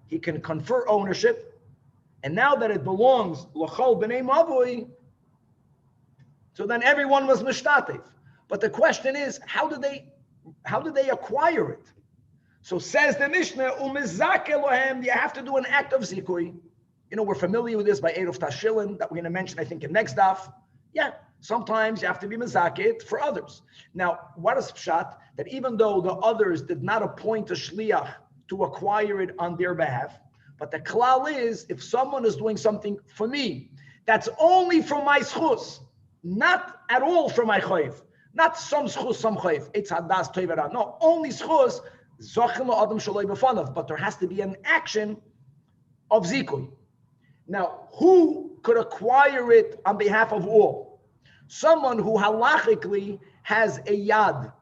he can confer ownership, and now that it belongs l'chol b'nei mavui, so then everyone was mishtatev. But the question is, how do they acquire it? So says the Mishnah, umizake lohem, you have to do an act of zikui. You know, we're familiar with this by Eruv Tashilin that we're going to mention, I think, in next daf. Yeah, sometimes you have to be mizakit for others. Now, what is pshat? That even though the others did not appoint a shliach to acquire it on their behalf, but the klal is, if someone is doing something for me, that's only for my schus, not at all for my chayv, not some schus, some chayv. It's hadas toivera. No, only schus. Zochim adam shaloi b'fanav. But there has to be an action of zikui. Now, who could acquire it on behalf of all? Someone who halachically has a yad,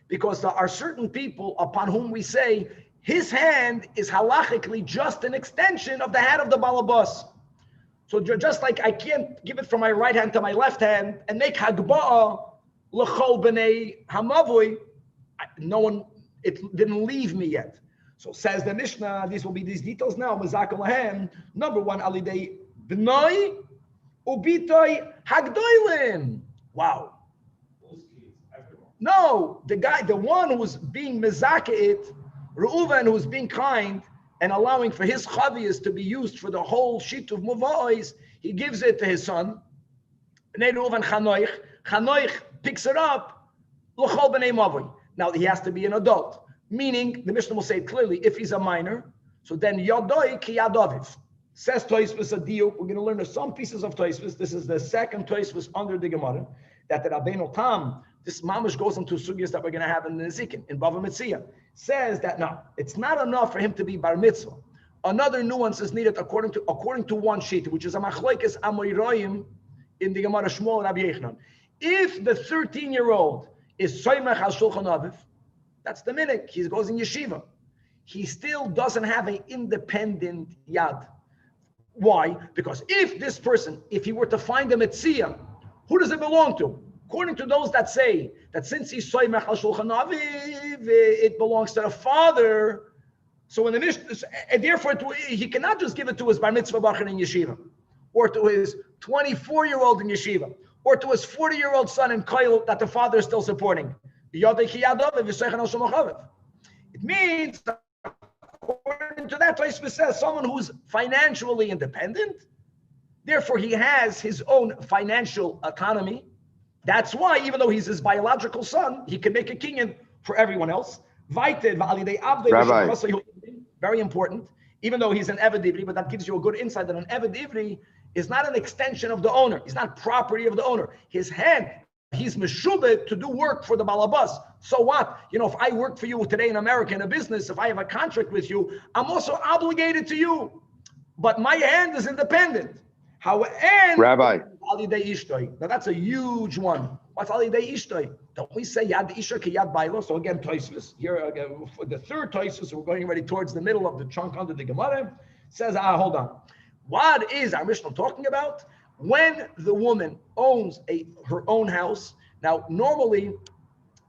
because there are certain people upon whom we say his hand is halachically just an extension of the hand of the balabas. So just like I can't give it from my right hand to my left hand and make hagba'ah l'chol b'nei hamavui, no one, it didn't leave me yet. So says the Mishnah, these will be these details now. Number one, alidei b'noi ubitoi hagdoilin. Wow. No, the one who's being mezakeh, Reuven, who's being kind and allowing for his chavias to be used for the whole sheet of muva'is, he gives it to his son. B'nei Reuven chanoich. Chanoich picks it up. L'chol b'nei mavui. Now he has to be an adult, meaning the Mishnah will say it clearly. If he's a minor, so then yadoi ki yadoviv. Says Tosfos a diuk. We're going to learn some pieces of Tosfos. This is the second Tosfos under the Gemara. That the Rabbeinu Tam, this mamash goes into sugyas that we're going to have in the Nezikin, in Bava Metzia, says that no, it's not enough for him to be bar mitzvah. Another nuance is needed according to one sheet, which is a machlokes amoyroim in the Gemara Shmuel Rabbi Yochanan. If the 13-year-old is soymech al shulchan aviv, that's the minute he goes in yeshiva. He still doesn't have an independent yad. Why? Because if this person, if he were to find a metzia, who does it belong to? According to those that say that since he's soymech al shulchan aviv, it belongs to the father. So in the Mishnah, and therefore he cannot just give it to his bar mitzvah bacher in yeshiva, or to his 24-year-old in yeshiva, or to his 40-year-old son in koil that the father is still supporting. It means, according to that, Tosfos says someone who's financially independent, therefore he has his own financial autonomy. That's why, even though he's his biological son, he can make a kinyan for everyone else. Rabbi. Very important. Even though he's an Eved Ivri, but that gives you a good insight that an Eved Ivri is not an extension of the owner. He's not property of the owner. His hand, he's meshubed to do work for the balabas. So what? If I work for you today in America in a business, if I have a contract with you, I'm also obligated to you. But my hand is independent. Rabbi. Now that's a huge one. What's Alidei Ishtoi? Don't we say Yad Isha ki Yad Bailo? So again, Tosfos. Here again, for the third Tosfos, we're going already towards the middle of the chunk under the Gemara. Says, hold on. What is our Mishnah talking about? When the woman owns her own house. Now, normally,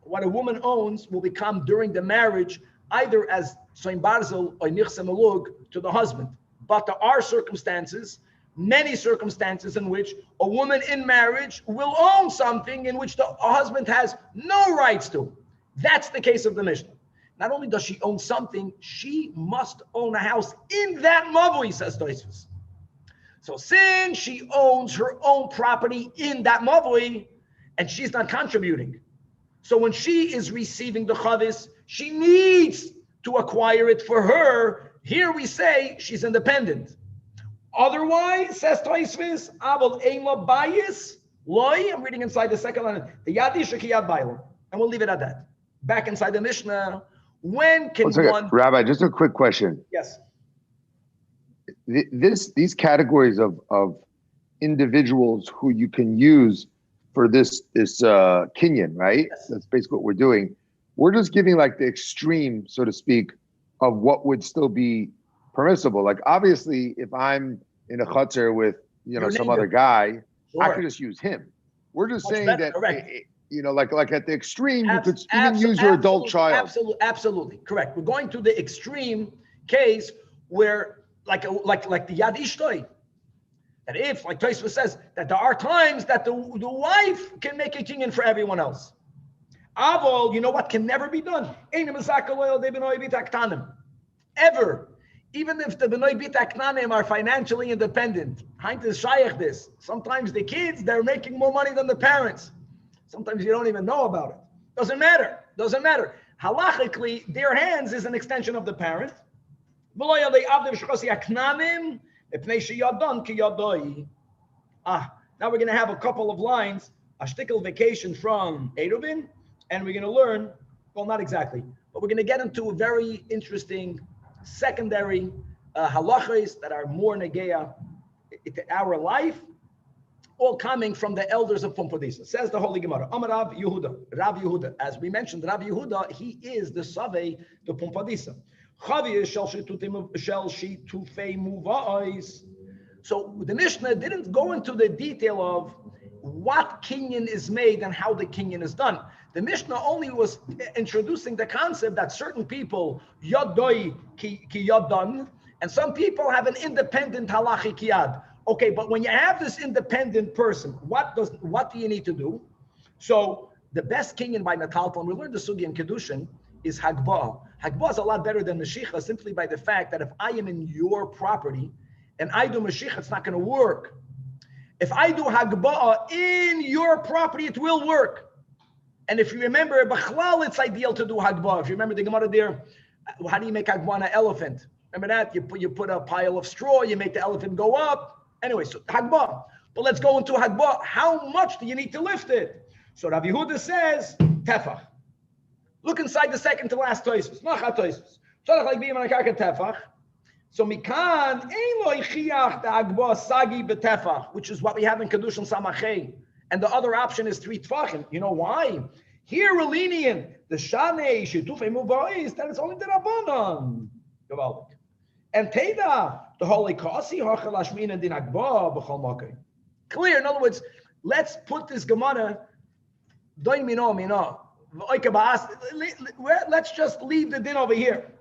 what a woman owns will become during the marriage either as Soin Barzel or Nichse Melug to the husband. But there are circumstances, many circumstances in which a woman in marriage will own something in which the husband has no rights to. That's the case of the Mishnah. Not only does she own something, she must own a house in that mavui, says Tosfos. So since she owns her own property in that mavui, and she's not contributing, so when she is receiving the chavis, she needs to acquire it for her. Here we say she's independent. Otherwise, says Tosfos, Aval Eima Bayis Loi. I'm reading inside the second line. The Yadi Shekiyad Bailo, and we'll leave it at that. Back inside the Mishnah. When can one? Rabbi, just a quick question. Yes. These categories of individuals who you can use for this kinyan, right? Yes. That's basically what we're doing. We're just giving like the extreme, so to speak, of what would still be permissible. Like obviously, if I'm in a chutzner with some other guy, sure, I could just use him. We're just saying that correct. Like at the extreme, you could even use your adult child. Absolutely correct. We're going to the extreme case where, like the Yad Ishtoi, that if, like Tosfos says, that there are times that the wife can make a kinyan for everyone else. Avol, you know what can never be done? Ever. Even if the B'nai Bit Aknanim are financially independent, sometimes the kids, they're making more money than the parents. Sometimes you don't even know about it. Doesn't matter. Halachically, their hands is an extension of the parent. Now we're going to have a couple of lines, a shtickle vacation from ERUVIN, and we're going to learn, well, not exactly, but we're going to get into a very interesting secondary halachas that are more negeya to our life, all coming from the elders of Pumbedisa. Says the Holy Gemara, Amar Rav Yehuda. As we mentioned, Rav Yehuda, he is the Savei to Pumbedisa. So the Mishnah didn't go into the detail of what kinyan is made and how the kinyan is done. The Mishnah only was introducing the concept that certain people yadoi ki yadan, and some people have an independent halachic yad. Okay, but when you have this independent person, what do you need to do? So the best kinyan by Natal, when we learned the sugi in Kedushin, is Hagbah. Hagbah is a lot better than Mashiach simply by the fact that if I am in your property and I do Mashiach, it's not going to work. If I do Hagbah in your property, it will work. And if you remember, B'chlal, it's ideal to do Hagbah. If you remember the Gemara there, how do you make Hagbah on an elephant? Remember that? You put a pile of straw, you make the elephant go up. Anyway, so Hagbah. But let's go into Hagbah. How much do you need to lift it? So Rav Yehuda says, Tefach. Look inside the second to last Tosfos. Nachat Tosfos. So mikan ein lo ichiach da Hagbah sagi betefach, which is what we have in Kedushin Samachei. And the other option is 3 tfachim. You know why? Here we're lenient. The Shanei Shitufei Mubais, that is only the Rabbanon. Gewaldig. And Teda, the Holy Kasi, Hachalashmin and Din Hagbah, B'chol Makay. Clear. In other words, let's put this Gemara Let's just leave the din over here.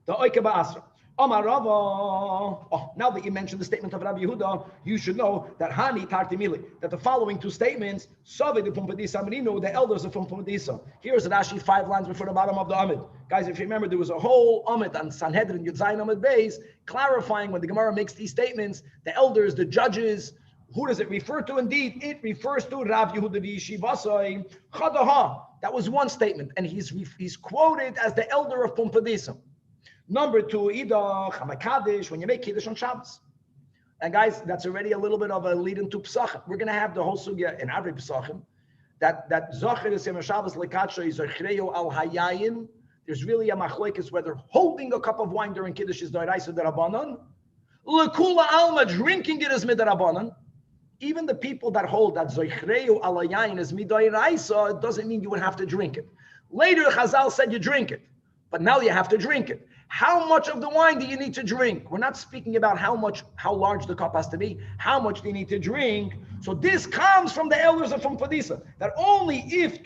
The oike ba'asra. Amar Rava. Oh, now that you mentioned the statement of Rabbi Yehuda, you should know that Hani Tartimili, that the following two statements, Savi de Pumbedisa Merino, the elders of Pumbedisa. Here's Rashi 5 lines before the bottom of the Amid. Guys, if you remember, there was a whole Amid on Sanhedrin Yud Zayin Amid Beis, clarifying when the Gemara makes these statements, the elders, the judges, who does it refer to? Indeed, it refers to Rav Yehuda V'Yeshivasai Chadaha. That was one statement, and he's quoted as the elder of Pumbedisa. Number 2, Idach, Hamakadish, when you make Kiddush on Shabbos. And guys, that's already a little bit of a lead into Pesachim. We're going to have the whole sugya in every Pesachim. That Zocher is Yom Shabbos Lekatsha is Zerchreo al Hayayin. There's really a machlekes whether holding a cup of wine during Kiddush is Doiraisa Derabanan. Lekula Alma, drinking it is Midarabanan. Even the people that hold that Zerchreo al Hayayin is Midoiraisa, it doesn't mean you would have to drink it. Later, Chazal said you drink it, but now you have to drink it. How much of the wine do you need to drink? We're not speaking about how large the cup has to be. How much do you need to drink? So this comes from the elders of Pumbedisa, that only if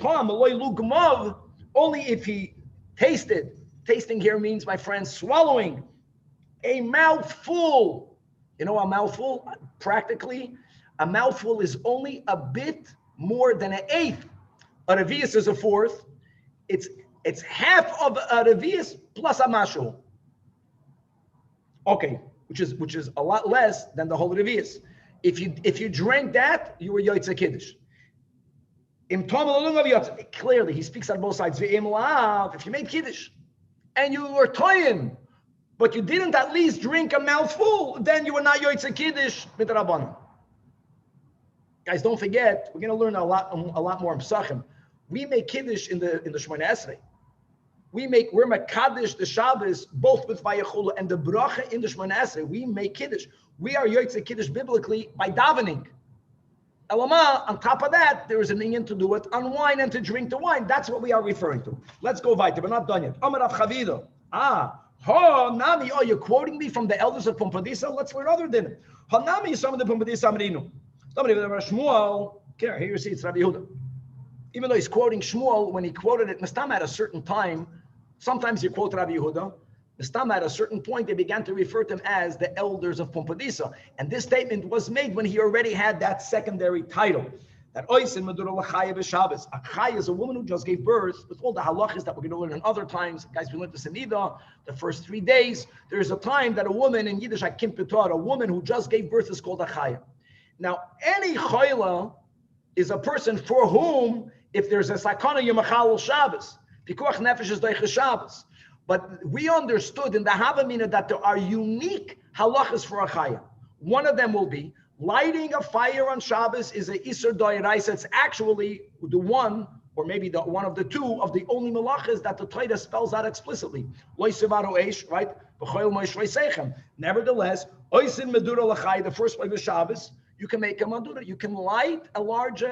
only if he tasted. Tasting here means, my friends, swallowing a mouthful. You know, a mouthful, practically, a mouthful is only a bit more than an eighth. A revius is a fourth. It's half of a revius plus a mashu. Okay, which is a lot less than the whole revius. If you drank that, you were yotzei kiddush. Clearly, he speaks on both sides. If you made kiddush and you were toyin, but you didn't at least drink a mouthful, then you were not yotzei kiddush midrabanan. Guys, don't forget, we're going to learn a lot more in Pesachim. We make kiddush in the Shmoneh Esrei. We're mekadesh the Shabbos both with Vayechula and the bracha in the Shmoneh Esrei. We make kiddush. We are yotzei kiddush biblically by davening. Elama, on top of that, there is an inyan to do it on wine and to drink the wine. That's what we are referring to. Let's go weiter. We're not done yet. Amar Rav Chavida. Nami. Oh, you're quoting me from the elders of Pumbedisa. Let's learn other than Nami. Some of the Pumbedisa Amrinu. Somebody with Shmuel. Here you see it's Rabbi Yehuda. Even though he's quoting Shmuel, when he quoted it, Mistam at a certain time, sometimes you quote Rabbi Yehuda, Mistam at a certain point, they began to refer to him as the elders of Pumbedisa. And this statement was made when he already had that secondary title. That Oisin Medura L'chaya b'Shabbos. A chaya is a woman who just gave birth, with all the halachas that we're going to learn in other times. Guys, we learned this in Nida, the first 3 days. There is a time that a woman in Yiddish, a woman who just gave birth is called a chaya. Now, any chayla is a person for whom, if there's a sakana yemachal Shabbos, pikuach nefesh is doiches Shabbos. But we understood in the Havamina that there are unique halachas for a chaya. One of them will be lighting a fire on Shabbos is a iser doiraisa. It's actually the one, or maybe the one of the two of the only malachas that the Torah spells out explicitly. Right? Nevertheless, oisin medura l'chai, the first place of Shabbos, you can make a madura. You can light a large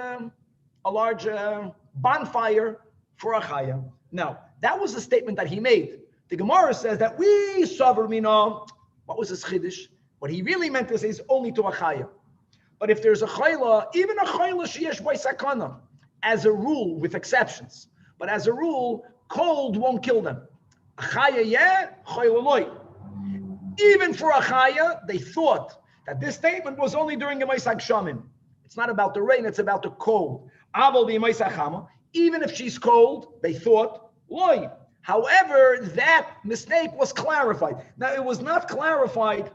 bonfire for a chaya. Now, that was the statement that he made. The Gemara says that we savar mina. What was his chiddush? What he really meant to say is only to a chaya. But if there's a chayla, even a chayla sheyesh by sakana, as a rule, with exceptions, but as a rule, cold won't kill them. A chaya, yeah, chayla loy. Even for a chaya, they thought that this statement was only during a Maisak Shamim. It's not about the rain, it's about the cold. Even if she's cold, they thought, loy. However, that mistake was clarified. Now, it was not clarified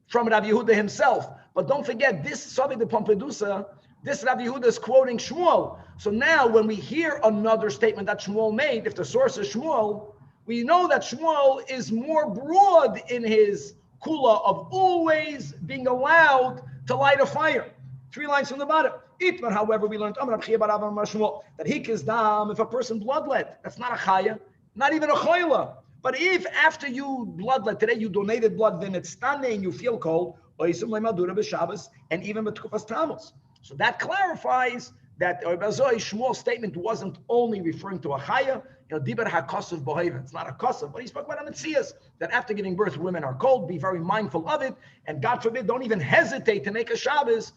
from Rabbi Yehuda himself, but don't forget, this Savi de Pumbedisa, this Rabbi Yehuda is quoting Shmuel. So now, when we hear another statement that Shmuel made, if the source is Shmuel, we know that Shmuel is more broad in his kula of always being allowed to light a fire. 3 lines from the bottom. Itmar, however, we learned that hikis dam, if a person bloodlet, that's not a chaya, not even a chayla. But if after you bloodlet, today you donated blood, then it's standing, you feel cold, and even b'tkufas tamos. So that clarifies that Shmuel's statement wasn't only referring to a chaya, diber hakosov boheven. It's not a kosov, but he spoke about a metzias, that after giving birth, women are cold, be very mindful of it, and God forbid, don't even hesitate to make a Shabbos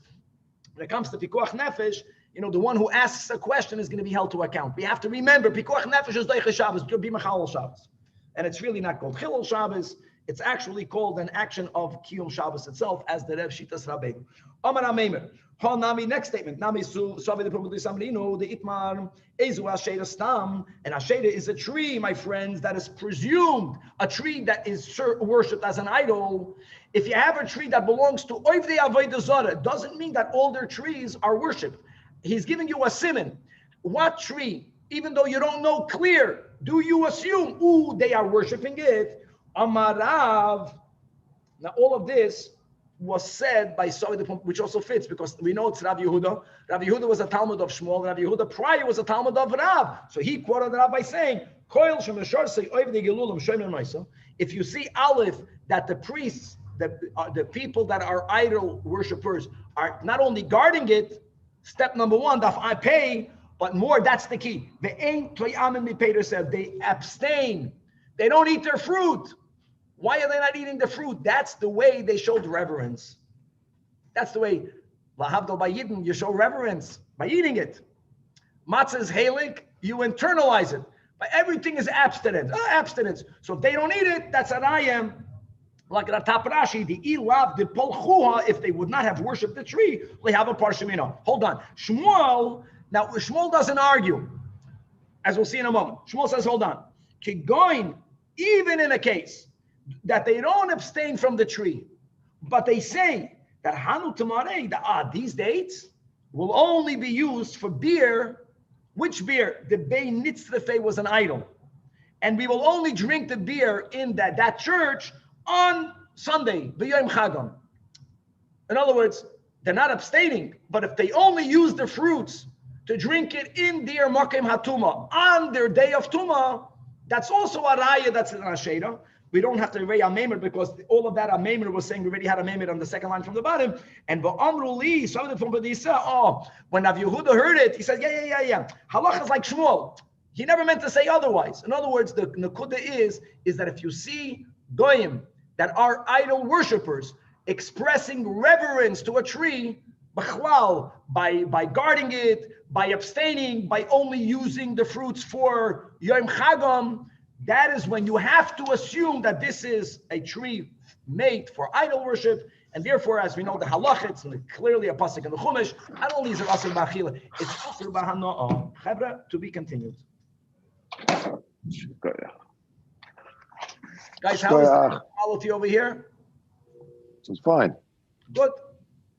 when it comes to pikuach nefesh, You know, the one who asks a question is going to be held to account. We have to remember, Pikuach Nefesh is Doiche Shabbos, be Mechalel Shabbos. And it's really not called Chilul Shabbos. It's actually called an action of Kiyum Shabbos itself, as the Rev Shitas Rabbeinu. Amar HaMeimer. Nami, next statement. Nami su Savi the Samrino, the Itmar, Ezu Asheda Stam. And Asheda is a tree, my friends, that is presumed a tree that is worshipped as an idol. If you have a tree that belongs to Oivdei Avodah Zarah, it doesn't mean that all their trees are worshipped. He's giving you a siman. What tree, even though you don't know clear, do you assume, ooh, they are worshiping it? Amarav. Now, all of this was said by Savi, which also fits because we know it's Rabbi Yehuda. Rabbi Yehuda was a Talmud of Shmuel. Rabbi Yehuda prior was a Talmud of Rav. So he quoted Rav by saying, if you see Aleph, that the priests, the people that are idol worshippers are not only guarding it, step number one, I pay, but more, that's the key. They abstain. They don't eat their fruit. Why are they not eating the fruit? That's the way they showed reverence. That's the way. Lahavdol by Yidden, you show reverence by eating it. Matzah is halik, you internalize it. But everything is abstinence. Abstinence. So if they don't eat it, that's an I am. Like Ratap Rashi, the ilav, the polchuha, if they would not have worshipped the tree, they have a parshemino. Hold on. Shmuel, now Shmuel doesn't argue, as we'll see in a moment. Shmuel says, hold on. Kigoin, even in a case that they don't abstain from the tree, but they say that Hanu Tamarei, these dates will only be used for beer. Which beer? The Bein Nitzrefei was an idol. And we will only drink the beer in that church on Sunday, B'Yom Chagam. In other words, they're not abstaining, but if they only use the fruits to drink it in their Makom HaTuma on their day of Tuma, that's also a raya, that's an Asheda. We don't have to rey Ameimer because all of that Ameimer was saying we already had Ameimer on the second line from the bottom. And V'amru li, somebody from Badisa, when Rav Yehuda heard it, he said, yeah. Halach is like Shmuel. He never meant to say otherwise. In other words, the Nakuda is that if you see Goyim that are idol worshippers expressing reverence to a tree, b'chlal, by guarding it, by abstaining, by only using the fruits for Yom Chagam, that is when you have to assume that this is a tree made for idol worship, and therefore, as we know, the halach, it's clearly a pasuk in the Chumash. Not only is it asur b'achila, it's asur b'hana'ah. Chevra, to be continued. Guys, how is the quality over here? It's fine. Good.